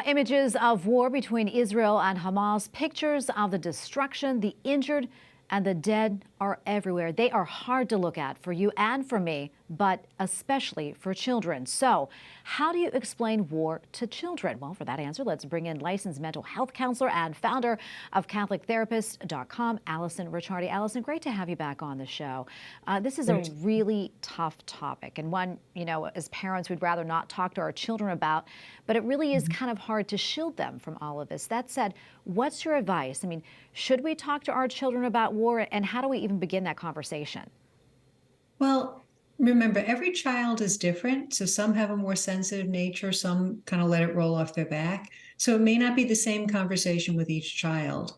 Images of war between Israel and Hamas, pictures of the destruction, the injured, and the dead are everywhere. They are hard to look at for you and for me, but especially for children. So, how do you explain war to children? Well, for that answer, let's bring in licensed mental health counselor and founder of CatholicTherapist.com, Allison Ricciardi. Allison, great to have you back on the show. This is a really tough topic, and one, as parents, we'd rather not talk to our children about, but it really is kind of hard to shield them from all of this. That said, what's your advice? I mean, should we talk to our children about war, and how do we even begin that conversation? Well, remember, every child is different. So some have a more sensitive nature, some kind of let it roll off their back. So it may not be the same conversation with each child.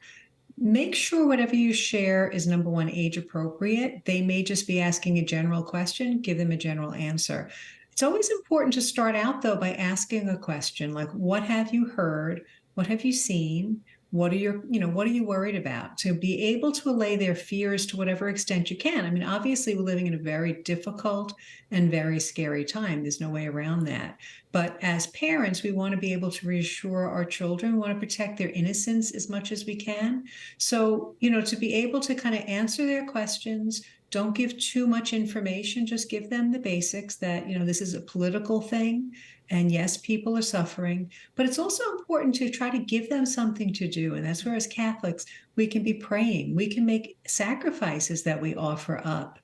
Make sure whatever you share is, number one, age appropriate. They may just be asking a general question, give them a general answer. It's always important to start out, though, by asking a question like, what have you heard? What have you seen? What are you worried about? To be able to allay their fears to whatever extent you can. I mean, obviously, we're living in a very difficult and very scary time. There's no way around that. But as parents, we want to be able to reassure our children. We want to protect their innocence as much as we can. So, to be able to kind of answer their questions, don't give too much information, just give them the basics that, this is a political thing. And yes, people are suffering, but it's also important to try to give them something to do. And that's where, as Catholics, we can be praying. We can make sacrifices that we offer up.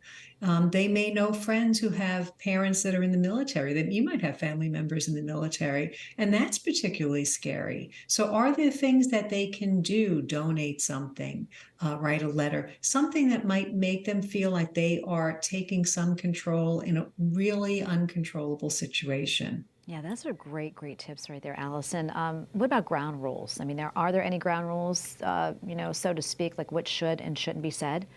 They may know friends who have parents that are in the military, that you might have family members in the military, and that's particularly scary. So are there things that they can do? Donate something, write a letter, something that might make them feel like they are taking some control in a really uncontrollable situation. Yeah, those are great tips right there, Allison. What about ground rules? I mean, are there any ground rules, so to speak, like what should and shouldn't be said?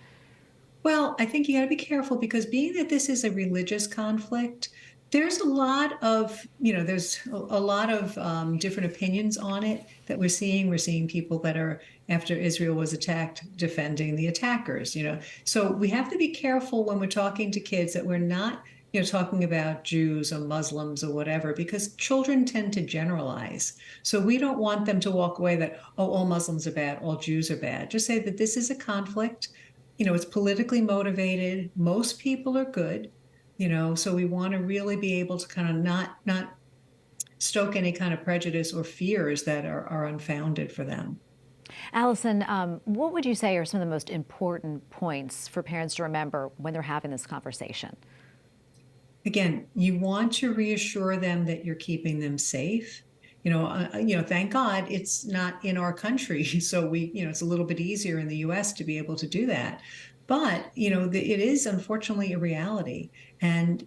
Well, I think you got to be careful because being that this is a religious conflict, there's a lot of, different opinions on it that we're seeing. We're seeing people that are, after Israel was attacked, defending the attackers, So we have to be careful when we're talking to kids that we're not, talking about Jews or Muslims or whatever, because children tend to generalize. So we don't want them to walk away that, oh, all Muslims are bad, all Jews are bad. Just say that this is a conflict. It's politically motivated. Most people are good, so we want to really be able to kind of not stoke any kind of prejudice or fears that are unfounded for them. Allison, what would you say are some of the most important points for parents to remember when they're having this conversation? Again, you want to reassure them that you're keeping them safe. Thank God it's not in our country. So it's a little bit easier in the US to be able to do that. But, it is unfortunately a reality. And,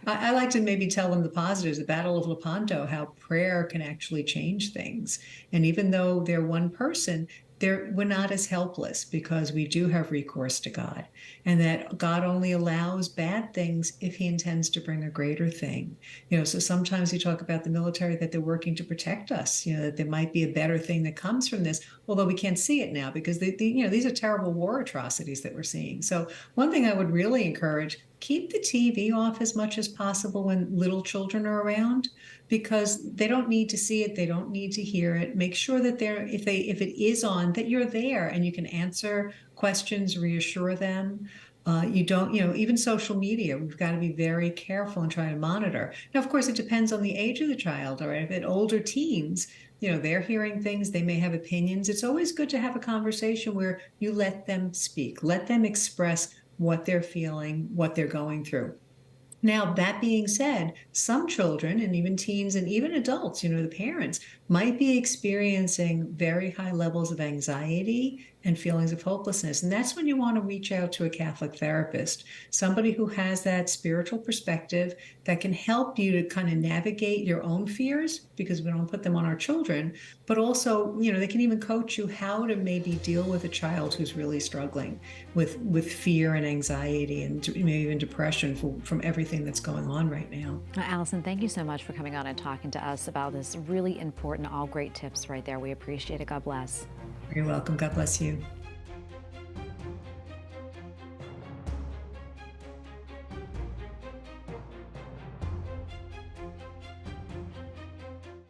I like to maybe tell them the positives, the Battle of Lepanto, how prayer can actually change things. And even though they're one person, we're not as helpless because we do have recourse to God, and that God only allows bad things if he intends to bring a greater thing. So sometimes you talk about the military, that they're working to protect us, that there might be a better thing that comes from this, although we can't see it now because these are terrible war atrocities that we're seeing. So one thing I would really encourage, keep the TV off as much as possible when little children are around, because they don't need to see it. They don't need to hear it. Make sure that if it is on, that you're there and you can answer questions, reassure them. You don't, even social media, we've got to be very careful and try to monitor. Now, of course, it depends on the age of the child. All right, if it's older teens, they're hearing things, they may have opinions. It's always good to have a conversation where you let them speak, let them express what they're feeling, what they're going through. Now, that being said, some children and even teens and even adults, the parents might be experiencing very high levels of anxiety and feelings of hopelessness. And that's when you want to reach out to a Catholic therapist, somebody who has that spiritual perspective that can help you to kind of navigate your own fears, because we don't put them on our children, but also, they can even coach you how to maybe deal with a child who's really struggling with fear and anxiety and maybe even depression from everything that's going on right now. Allison, thank you so much for coming on and talking to us about this really important, all great tips right there. We appreciate it. God bless. You're welcome. God bless you.